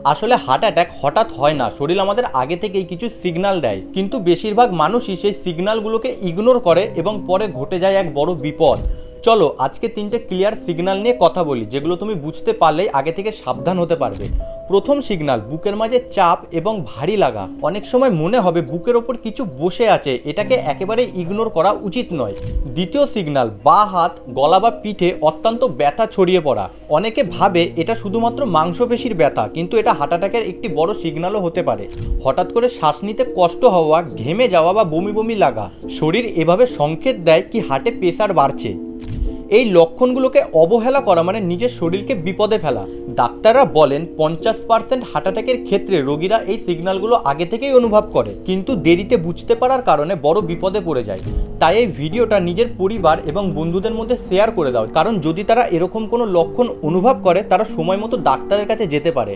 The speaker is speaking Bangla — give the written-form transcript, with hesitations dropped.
আসলে হার্ট অ্যাটাক হঠাৎ হয় না, শরীর আমাদের আগে থেকেই কিছু সিগন্যাল দেয়, কিন্তু বেশিরভাগ মানুষই সেই সিগন্যালগুলোকে ইগনোর করে এবং পরে ঘটে যায় এক বড় বিপদ। চলো আজকে 3টে ক্লিয়ার সিগন্যাল নিয়ে কথা বলি, যেগুলো তুমি বুঝতে পারলেই আগে থেকে সাবধান হতে পারবে। প্রথম সিগন্যাল, বুকের মাঝে চাপ এবং ভারী লাগা। অনেক সময় মনে হবে বুকের ওপর কিছু বসে আছে, এটাকে একেবারে ইগনোর করা উচিত নয়। দ্বিতীয় সিগন্যাল, বাঁ হাত, গলা বা পিঠে অত্যন্ত ব্যথা ছড়িয়ে পড়া। অনেকে ভাবে এটা শুধুমাত্র মাংসপেশির ব্যথা, কিন্তু এটা হার্ট অ্যাটাকের একটি বড় সিগন্যালও হতে পারে। হঠাৎ করে শ্বাস নিতে কষ্ট হওয়া, ঘেমে যাওয়া বা বমি বমি লাগা, শরীর এভাবে সংকেত দেয় কি হার্টে প্রেসার বাড়ছে। এই লক্ষণগুলোকে অবহেলা করা মানে নিজের শরীরকে বিপদে ফেলা। ডাক্তাররা বলেন 50% হার্ট অ্যাটাকের ক্ষেত্রে রোগীরা এই সিগন্যালগুলো আগে থেকেই অনুভব করে, কিন্তু দেরিতে বুঝতে পারার কারণে বড় বিপদে পড়ে যায়। তাই এই ভিডিওটা নিজের পরিবার এবং বন্ধুদের মধ্যে শেয়ার করে দাও, কারণ যদি তারা এরকম কোনো লক্ষণ অনুভব করে তারা সময় মতো ডাক্তারের কাছে যেতে পারে।